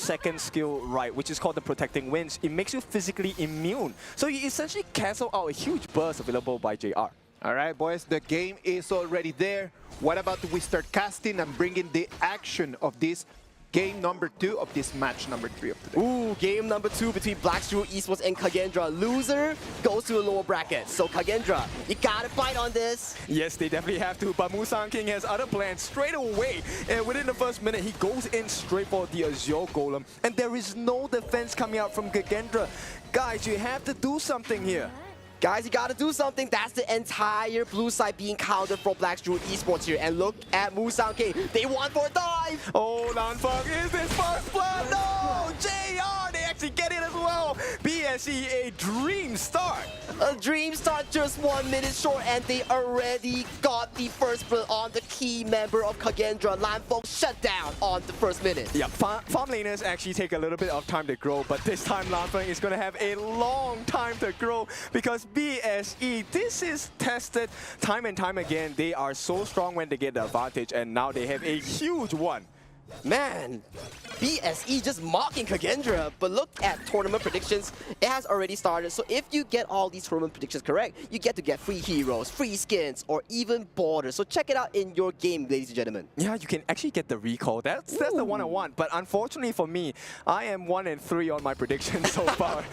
second skill right, which is called the Protecting Winds. It makes you physically immune. So you essentially cancel out a huge burst available by JR. All right, boys, the game is already there. What about we start casting and bringing the action of this game number 2 of this match number 3 of today? Ooh, game number 2 between SHREW Esports and KAGENDRA. Loser goes to the lower bracket. So KAGENDRA, you gotta fight on this. Yes, they definitely have to, but Musang King has other plans straight away. And within the first minute, he goes in straight for the Azure Golem. And there is no defense coming out from KAGENDRA. Guys, you have to do something here. Guys, you gotta do something. That's the entire blue side being countered from SHREW Esports here. And look at Musang King. They want for a dive. Oh, Lanfeng, is this first blood? No! JR, they actually get it as well. BSE, a dream start. A dream start just 1 minute short, and they already got the first blood on the key member of KAGENDRA. Lanfeng shut down on the first minute. Yeah, farm laners actually take a little bit of time to grow, but this time Lanfeng is going to have a long time to grow because BSE, this is tested time and time again. They are so strong when they get the advantage, and now they have a huge one. Man, BSE just mocking KAGENDRA, but look at tournament predictions. It has already started, so if you get all these tournament predictions correct, you get to get free heroes, free skins, or even borders. So check it out in your game, ladies and gentlemen. Yeah, you can actually get the recall. That's the one I want, but unfortunately for me, I am 1-3 on my predictions so far.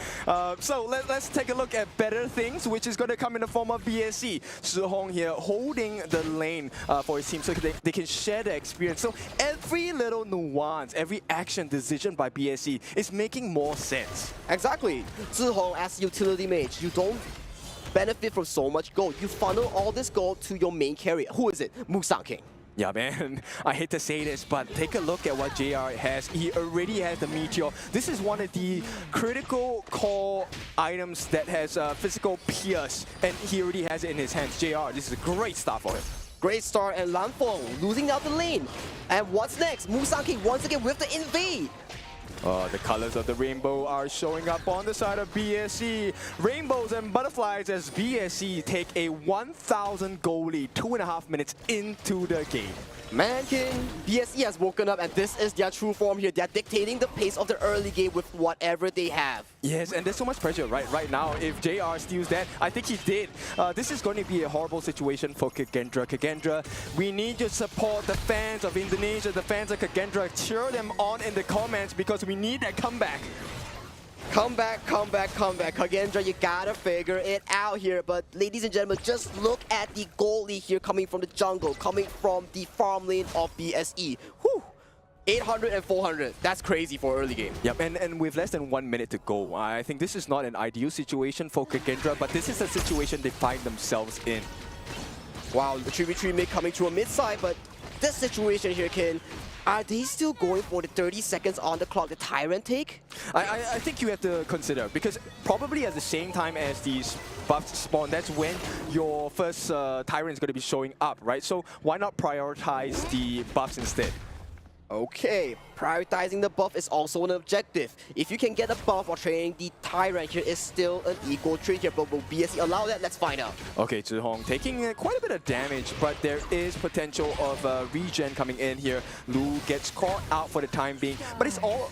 So let's take a look at better things, which is going to come in the form of BSE. Zhihong here holding the lane for his team so they can share the experience. So every little nuance, every action decision by BSE is making more sense. Exactly. Zhihong as utility mage, you don't benefit from so much gold. You funnel all this gold to your main carrier. Who is it? Musang King. Yeah, man, I hate to say this, but take a look at what JR has. He already has the Meteor. This is one of the critical core items that has physical pierce, and he already has it in his hands. JR, this is a great start for him. Great start, and Lanfeng losing out the lane. And what's next? Musang King once again with the invade. The colors of the rainbow are showing up on the side of BSE. Rainbows and butterflies as BSE take a 1,000 goal lead 2.5 minutes into the game. Man, King, BSE has woken up, and this is their true form here. They're dictating the pace of the early game with whatever they have. Yes, and there's so much pressure right now. If JR steals that, I think he did. This is going to be a horrible situation for KAGENDRA. KAGENDRA, we need your support. The fans of Indonesia, the fans of KAGENDRA, cheer them on in the comments because we need that comeback. Come back, come back, come back. KAGENDRA, you gotta figure it out here. But ladies and gentlemen, just look at the goal lead here coming from the jungle, coming from the farm lane of BSE. Whew! 800 and 400. That's crazy for early game. Yep, and with less than 1 minute to go, I think this is not an ideal situation for KAGENDRA, but this is a situation they find themselves in. Wow, the 3v3 mid coming to a mid side, but this situation here, Ken, are they still going for the 30 seconds on the clock, the Tyrant take? I think you have to consider, because probably at the same time as these buffs spawn, that's when your first Tyrant is going to be showing up, right? So why not prioritize the buffs instead? Okay, prioritizing the buff is also an objective. If you can get a buff or training the Tyrant here is still an equal trade here, but will BSE allow that? Let's find out. Okay, Zhihong taking quite a bit of damage, but there is potential of regen coming in here. Lu gets caught out for the time being, but it's all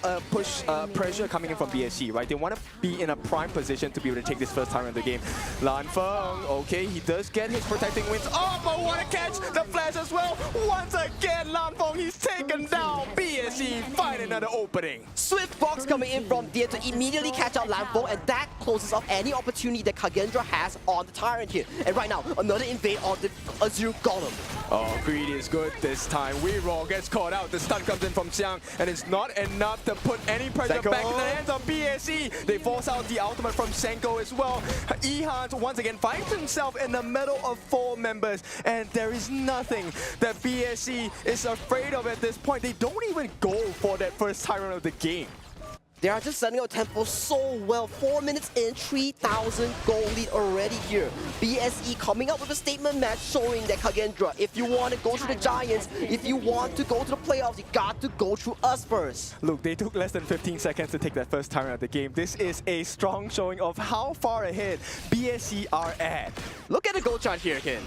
pressure coming in from BSE, right? They want to be in a prime position to be able to take this first time in the game. Lanfeng, okay, he does get his protecting winds. Oh, but what a catch! The flash as well. Once again, Lanfeng, he's taken down. BSE find another opening. Swift box coming in from there to immediately catch out Lanfeng, and that closes off any opportunity that KAGENDRA has on the Tyrant here. And right now, another invade on the Azure Golem. Oh, greedy is good this time. Weeroll gets caught out. The stun comes in from Xiang, and it's not enough to put any pressure back in the hands of BSE. They force out the ultimate from Senko as well. Ihan once again finds himself in the middle of 4 members, and there is nothing that BSE is afraid of at this point. They don't even go for that first Tyrant of the game. They are just setting out tempo so well. 4 minutes in, 3,000 goal lead already here. BSE coming up with a statement match showing that KAGENDRA, if you want to go to the Giants, if you want to go to the playoffs, you got to go through us first. Look, they took less than 15 seconds to take that first Tyrant of the game. This is a strong showing of how far ahead BSE are at. Look at the goal chart here, Ken.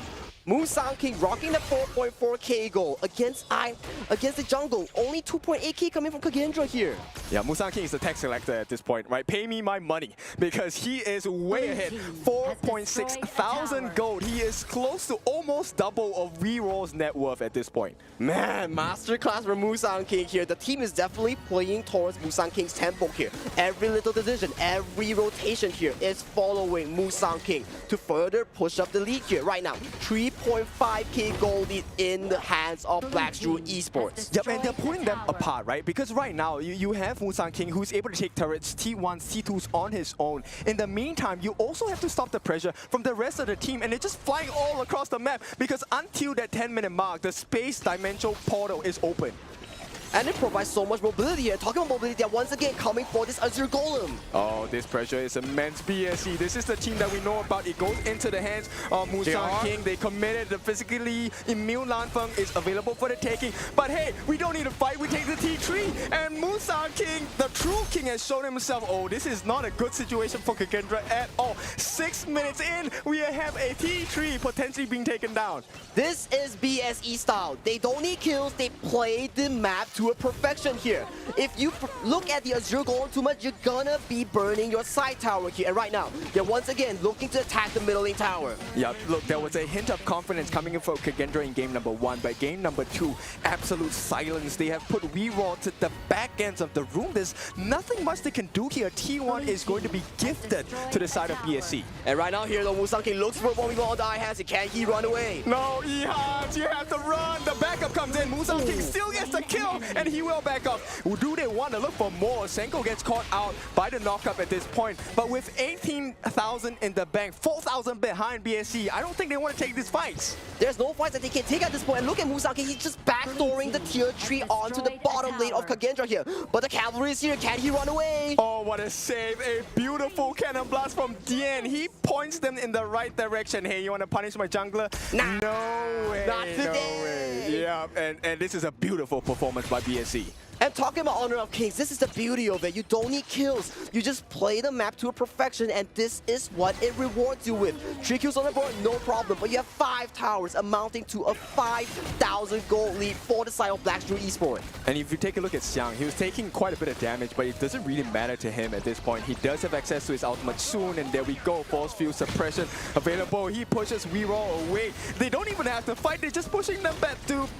Musang King rocking the 4.4k goal against the jungle. Only 2.8k coming from KAGENDRA here. Yeah, Musang King is the tax collector at this point, right? Pay me my money because he is way ahead. 4.6 thousand gold. He is close to almost double of Reroll's net worth at this point. Man, masterclass for Musang King here. The team is definitely playing towards Musang King's tempo here. Every little decision, every rotation here is following Musang King to further push up the lead here. Right now, 3.5k gold lead in the hands of SHREW Esports. Yep, and they're pulling them apart, right? Because right now, you have Musang King who's able to take turrets, T1s, T2s on his own. In the meantime, you also have to stop the pressure from the rest of the team, and they're just flying all across the map because until that 10-minute mark, the space dimensional portal is open. And it provides so much mobility here. Talking about mobility, they're once again coming for this Azure Golem. Oh, this pressure is immense. BSC, this is the team that we know about. It goes into the hands of Musang King. They committed. The physically immune Lanfeng is available for the taking. But hey, we don't need to fight. We take the T3. And Musang King, the true king, has shown himself. Oh, this is not a good situation for KAGENDRA at all. 6 minutes in, we have a T3 potentially being taken down. This is BSE style. They don't need kills. They play the map to a perfection here. If you look at the Azure Golem too much, you're gonna be burning your side tower here. And right now, they're once again looking to attack the middle lane tower. Yeah, look, there was a hint of confidence coming in for KAGENDRA in game number 1, but game number 2, absolute silence. They have put Reroll to the back ends of the room. There's nothing much they can do here. T1 is going to be gifted to the side of BSC. And right now here, the Musang King looks for a moment on the eye hands. Can he run away? No, Ehans, you have to run. The backup comes in. Musang King still gets the kill, and he will back up. Do they want to look for more? Senko gets caught out by the knockup at this point, but with 18,000 in the bank, 4,000 behind BSC, I don't think they want to take these fights. There's no fights that they can take at this point. And look at Musang King, he's just backdooring the tier 3 onto the bottom lane of KAGENDRA here. But the cavalry is here. Can he run away? Oh, what a save. A beautiful cannon blast from Dien. He points them in the right direction. Hey, you want to punish my jungler? Nah. No way. Not today. No way. Yeah, and this is a beautiful performance by BSC. And talking about Honor of Kings, this is the beauty of it. You don't need kills. You just play the map to a perfection, and this is what it rewards you with. 3 kills on the board, no problem. But you have 5 towers amounting to a 5,000 gold lead for the side of SHREW Esport. And if you take a look at Xiang, he was taking quite a bit of damage, but it doesn't really matter to him at this point. He does have access to his ultimate soon, and there we go. Force field suppression available. He pushes Reroll away. They don't even have to fight. They're just pushing them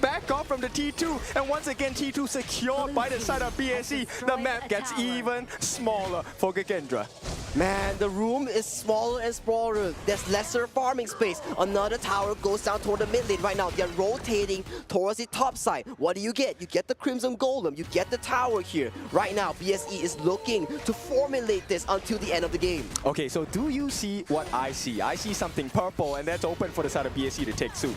back off from the T2. And once again, T2 secured by the side of BSC. The map gets even smaller for KAGENDRA. Man, the room is smaller and smaller. There's lesser farming space. Another tower goes down toward the mid lane right now. They're rotating towards the top side. What do? You get the Crimson Golem. You get the tower here. Right now, BSE is looking to formulate this until the end of the game. Okay, so do you see what I see? I see something purple, and that's open for the side of BSC to take soon.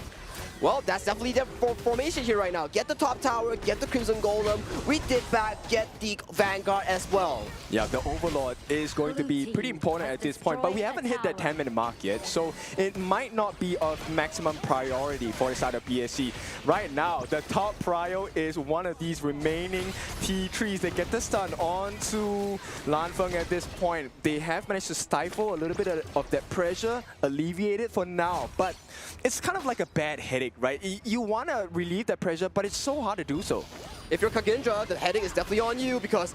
Well, that's definitely their formation here right now. Get the top tower, get the Crimson Golem. We did back, get the Vanguard as well. Yeah, the Overlord is going to be pretty important at this point, but we haven't hit that 10-minute mark yet, so it might not be of maximum priority for the side of BSC. Right now, the top prio is one of these remaining T3s. They get the stun onto Lanfeng at this point. They have managed to stifle a little bit of that pressure, alleviate it for now, but it's kind of like a bad headache, right? You want to relieve that pressure, but it's so hard to do so. If you're KAGENDRA, the headache is definitely on you because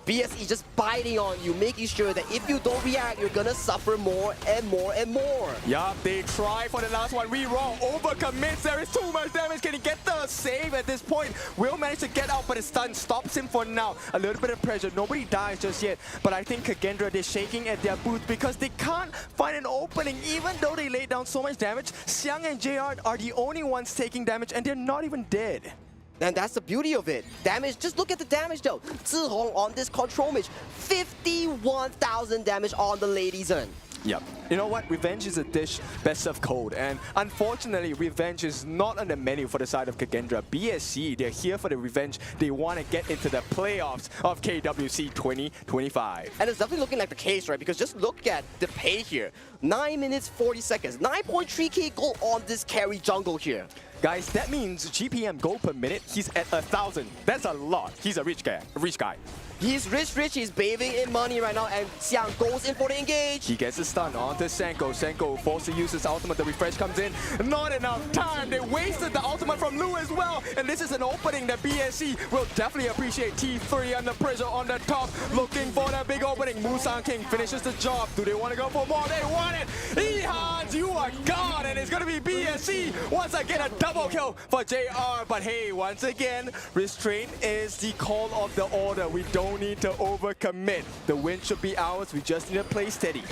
BSE just biting on you, making sure that if you don't react, you're gonna suffer more and more and more. Yeah, they try for the last one. Reroll overcommits. There is too much damage. Can he get the save at this point? Will manage to get out, but the stun stops him for now. A little bit of pressure. Nobody dies just yet. But I think KAGENDRA, they're shaking at their boots because they can't find an opening. Even though they laid down so much damage, Xiang and JR are the only ones taking damage, and they're not even dead. And that's the beauty of it. Damage, just look at the damage though. Zihong on this control mage, 51,000 damage on the Lady Zhen. Yep. You know what? Revenge is a dish best served cold. And unfortunately, revenge is not on the menu for the side of KAGENDRA. BSC, they're here for the revenge. They want to get into the playoffs of KWC 2025. And it's definitely looking like the case, right? Because just look at the pay here. 9 minutes, 40 seconds. 9.3k gold on this carry jungle here. Guys, that means GPM gold per minute, he's at 1,000. That's a lot. He's a rich guy. He's rich, he's bathing in money right now, and Xiang goes in for the engage. He gets a stun onto Senko. Senko forced to use his ultimate. The refresh comes in. Not enough time. They wasted the ultimate from Lu as well. And this is an opening that BSC will definitely appreciate. T3 under pressure on the top. Looking for that big opening. Musang King finishes the job. Do they want to go for more? They want it. Ehans, you are gone. And it's going to be BSC once again a double kill for JR. But hey, once again, restraint is the call of the order. We don't need to overcommit. The win should be ours. We just need to play steady.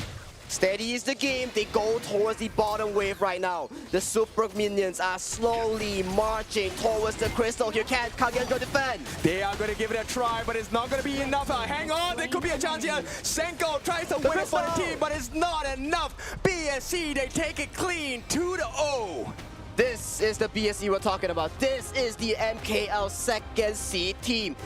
Steady is the game. They go towards the bottom wave right now. The super minions are slowly marching towards the crystal. Here can KAGENDRA defend. They are going to give it a try, but it's not going to be enough. Hang on, there could be a chance here. Senko tries to win it for the team, but it's not enough. BSC, they take it clean, 2-0. This is the BSC we're talking about. This is the MKL second seed team.